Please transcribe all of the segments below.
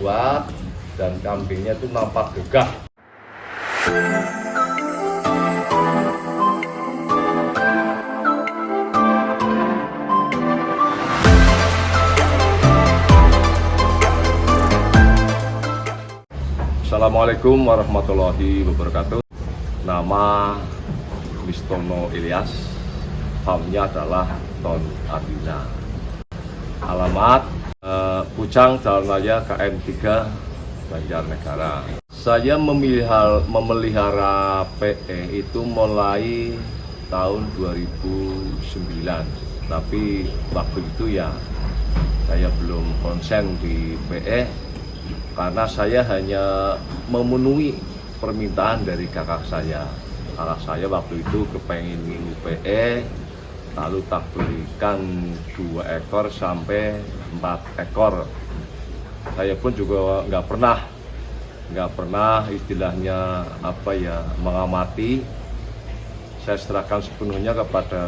kuat dan kambingnya itu nampak gagah. Assalamualaikum warahmatullahi wabarakatuh. Nama Mistono Ilyas, farmnya adalah Ton Adina. Alamat Pucang Jalan Raya KM 3 Banjarnegara. Saya memelihara PE itu mulai tahun 2009, tapi waktu itu ya saya belum konsen di PE karena saya hanya memenuhi permintaan dari kakak saya. Kakak saya waktu itu kepengen PE, lalu tak belikan 2 ekor sampai 4 ekor. Saya pun juga nggak pernah istilahnya mengamati. Saya serahkan sepenuhnya kepada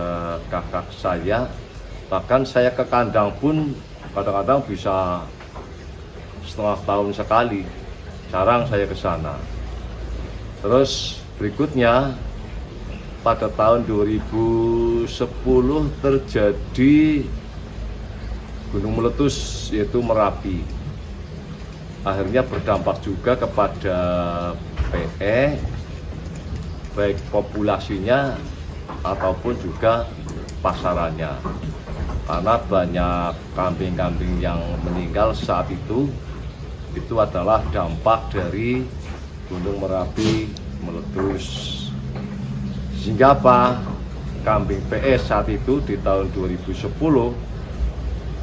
kakak saya. Bahkan saya ke kandang pun kadang-kadang bisa setengah tahun sekali, jarang saya ke sana. Terus berikutnya pada tahun 2010 terjadi gunung meletus, yaitu Merapi. Akhirnya berdampak juga kepada PE, baik populasinya ataupun juga pasarannya, karena banyak kambing-kambing yang meninggal saat itu adalah dampak dari gunung Merapi meletus. Sehingga kambing PE saat itu di tahun 2010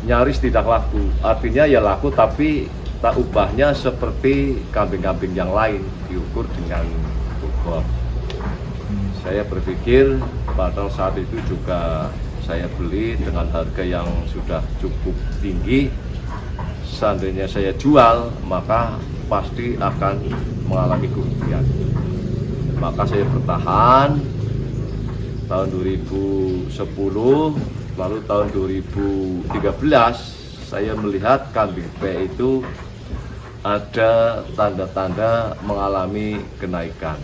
nyaris tidak laku. Artinya ya laku, tapi tak ubahnya seperti kambing-kambing yang lain, diukur dengan bobot. Saya berpikir pada saat itu juga saya beli dengan harga yang sudah cukup tinggi. Seandainya saya jual, maka pasti akan mengalami kerugian. Maka saya bertahan tahun 2010, lalu tahun 2013 saya melihat kambing PE itu ada tanda-tanda mengalami kenaikan.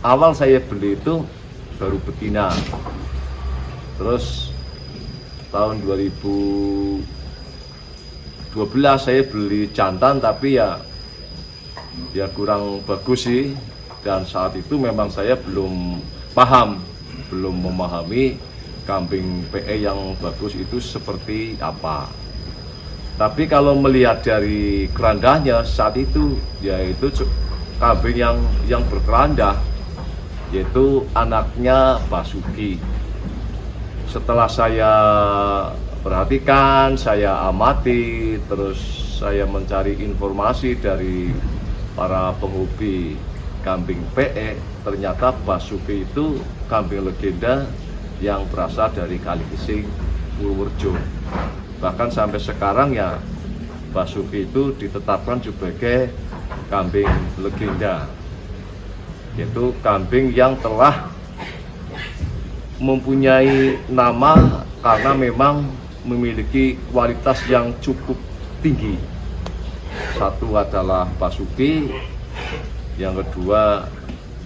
Awal saya beli itu baru betina. Terus tahun 2012 saya beli jantan, tapi ya kurang bagus sih. Dan saat itu memang saya belum memahami kambing PE yang bagus itu seperti apa. Tapi kalau melihat dari kerandanya saat itu, yaitu kambing yang berkerandah, yaitu anaknya Basuki. Setelah saya perhatikan, saya amati, terus saya mencari informasi dari para penghobi kambing PE, ternyata Basuki itu kambing legenda yang berasal dari Kaligesing, Purworejo. Bahkan sampai sekarang ya Basuki itu ditetapkan sebagai kambing legenda, yaitu kambing yang telah mempunyai nama karena memang memiliki kualitas yang cukup tinggi. Satu adalah Basuki, yang kedua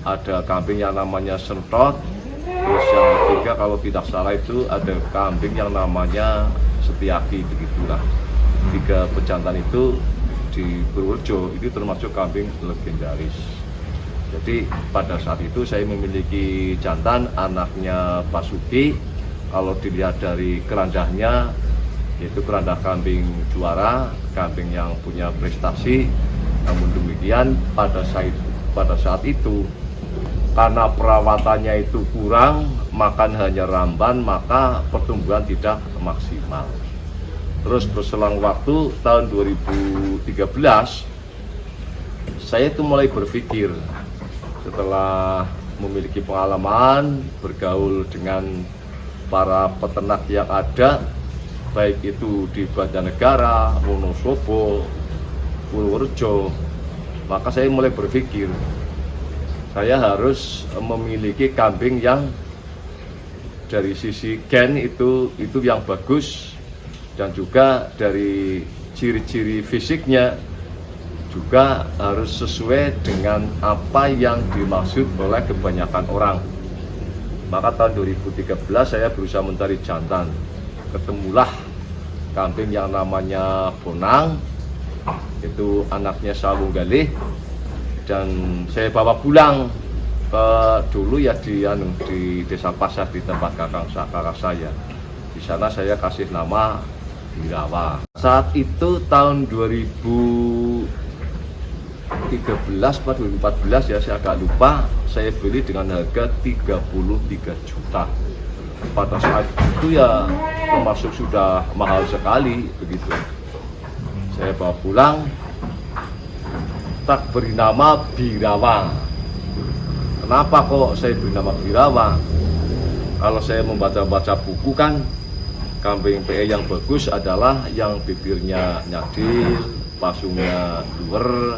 ada kambing yang namanya Sentot, terus yang ketiga kalau tidak salah itu ada kambing yang namanya Setiaki, begitulah. 3 pejantan itu di Purworejo itu termasuk kambing legendaris. Jadi pada saat itu saya memiliki jantan anaknya Basuki. Kalau dilihat dari kerandahnya, yaitu kerandah kambing juara, kambing yang punya prestasi. Namun demikian pada saat itu karena perawatannya itu kurang, makan hanya ramban, maka pertumbuhan tidak maksimal. Terus berselang waktu tahun 2013 saya itu mulai berpikir, setelah memiliki pengalaman bergaul dengan para peternak yang ada, baik itu di Banjarnegara, Wonosobo, Purworejo, maka saya mulai berpikir saya harus memiliki kambing yang dari sisi gen itu yang bagus, dan juga dari ciri-ciri fisiknya juga harus sesuai dengan apa yang dimaksud oleh kebanyakan orang. Maka tahun 2013 saya berusaha mencari jantan. Ketemulah kambing yang namanya Bonang, itu anaknya Sawung Galih, dan saya bawa pulang ke dulu ya di Desa Pasar, di tempat kakak saya. Di sana saya kasih nama Birawa. Saat itu tahun 2013 atau 2014 ya, saya agak lupa, saya beli dengan harga 33 juta. Pada saat itu ya termasuk sudah mahal sekali begitu. Saya bawa pulang, tak beri nama Birawa. Kenapa kok saya beri nama Birawa? Kalau saya membaca-baca buku kan, kambing PE yang bagus adalah yang bibirnya nyadil, pasungnya luwer,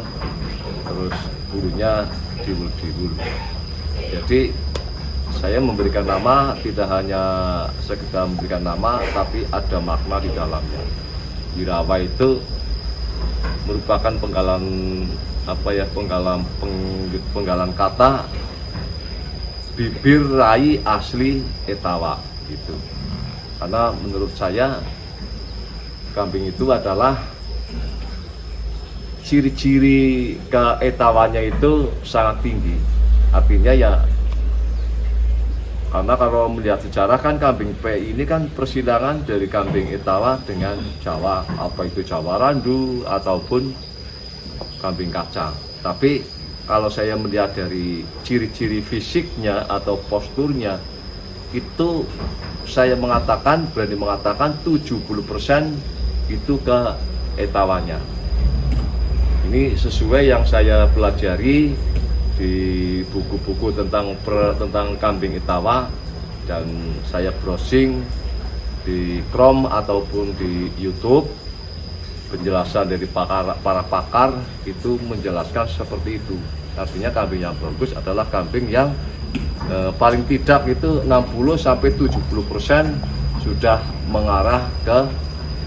terus bulunya diwul-diwul. Jadi saya memberikan nama tidak hanya sekedar memberikan nama, tapi ada makna di dalamnya. Birawa itu merupakan penggalan penggalan kata bibir rai asli Etawa gitu. Karena menurut saya kambing itu adalah ciri-ciri keetawanya itu sangat tinggi. Artinya ya, karena kalau melihat sejarah kan kambing PI ini kan persilangan dari kambing Etawa dengan Jawa, apa itu Jawa Randu ataupun kambing kacang. Tapi kalau saya melihat dari ciri-ciri fisiknya atau posturnya, itu saya berani mengatakan 70% itu ke etawanya. Ini sesuai yang saya pelajari di buku-buku tentang kambing Etawa, dan saya browsing di Chrome ataupun di YouTube. Penjelasan dari para pakar itu menjelaskan seperti itu. Artinya kambing yang bagus adalah kambing yang paling tidak itu 60-70% sudah mengarah ke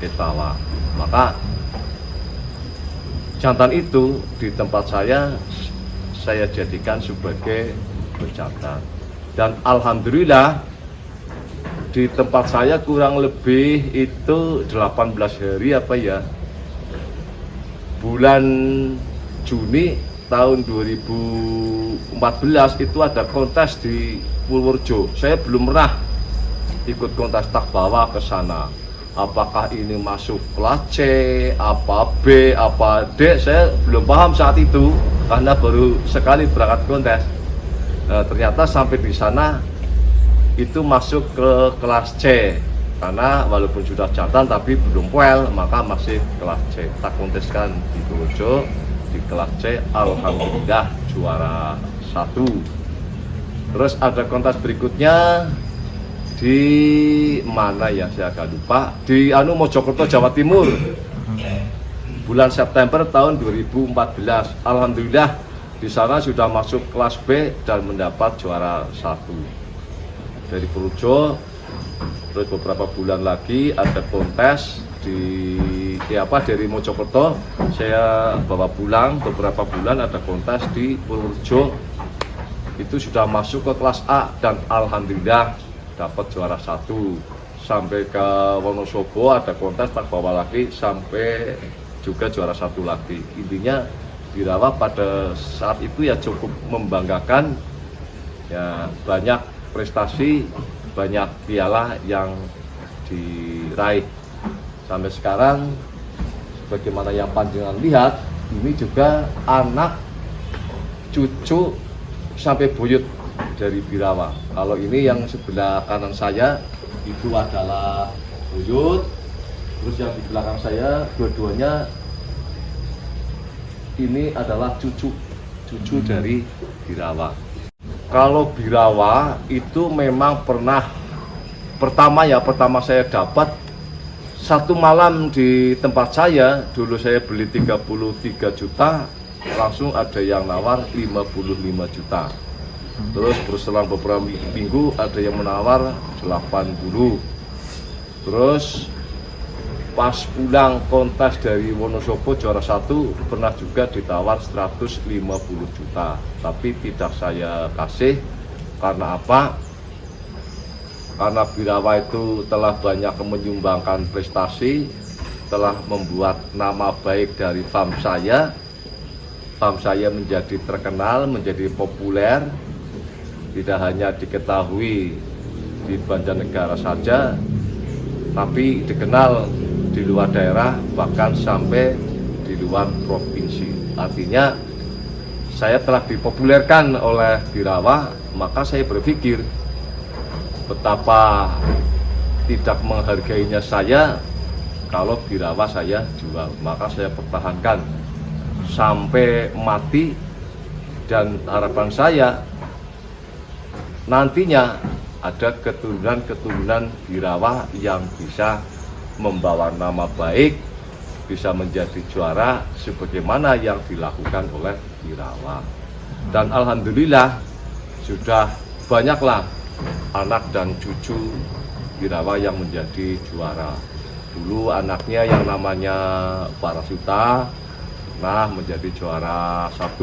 Etawa. Maka jantan itu di tempat saya jadikan sebagai pejantan. Dan alhamdulillah di tempat saya kurang lebih itu 18 hari bulan Juni tahun 2014 itu ada kontes di Purworejo. Saya belum pernah ikut kontes, tak bawa ke sana. Apakah ini masuk kelas C, apa B, apa D, saya belum paham saat itu karena baru sekali berangkat kontes. Ternyata sampai di sana itu masuk ke kelas C, karena walaupun sudah jantan tapi belum well, maka masih kelas C. Tak konteskan di Purworejo di kelas C, alhamdulillah juara 1. Terus ada kontes berikutnya di mana ya, saya agak lupa, di Mojokerto, Jawa Timur, bulan September tahun 2014. Alhamdulillah di sana sudah masuk kelas B dan mendapat juara 1 dari Purworejo. Terus beberapa bulan lagi ada kontes dari Mojokerto, saya bawa pulang beberapa bulan, ada kontes di Purworejo, itu sudah masuk ke kelas A dan alhamdulillah dapat juara 1. Sampai ke Wonosobo ada kontes, tak bawa lagi sampai juga juara 1 lagi. Intinya Birawa pada saat itu ya cukup membanggakan ya, banyak prestasi, banyak piala yang diraih. Sampai sekarang sebagaimana yang panjenengan lihat, ini juga anak cucu sampai buyut dari Birawa. Kalau ini yang sebelah kanan saya itu adalah buyut, terus yang di belakang saya dua-duanya ini adalah cucu dari Birawa. Kalau Birawa itu memang pertama saya dapat satu malam di tempat saya. Dulu saya beli 33 juta, langsung ada yang nawar 55 juta. Terus berselang beberapa minggu ada yang menawar 80. Terus pas pulang kontes dari Wonosobo juara 1 pernah juga ditawar 150 juta, tapi tidak saya kasih. Karena apa? Karena Birawa itu telah banyak menyumbangkan prestasi, telah membuat nama baik dari farm saya menjadi terkenal, menjadi populer, tidak hanya diketahui di Banjarnegara saja, tapi dikenal di luar daerah, bahkan sampai di luar provinsi. Artinya saya telah dipopulerkan oleh Birawa, maka saya berpikir betapa tidak menghargainya saya kalau Birawa saya jual. Maka saya pertahankan sampai mati, dan harapan saya nantinya ada keturunan Birawa yang bisa membawa nama baik, bisa menjadi juara sebagaimana yang dilakukan oleh Birawa. Dan alhamdulillah sudah banyaklah anak dan cucu Birawa yang menjadi juara. Dulu anaknya yang namanya Parasuta pernah menjadi juara 1,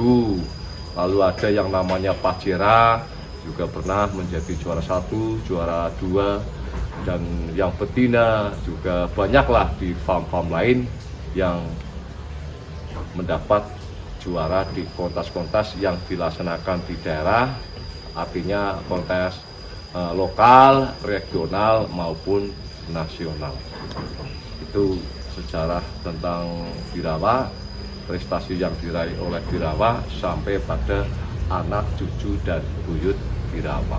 lalu ada yang namanya Pajera juga pernah menjadi juara 1, juara 2, dan yang betina juga banyaklah di farm-farm lain yang mendapat juara di kontes-kontes yang dilaksanakan di daerah, artinya kontes lokal, regional maupun nasional. Itu sejarah tentang Birawa, prestasi yang diraih oleh Birawa sampai pada anak, cucu, dan buyut Birawa.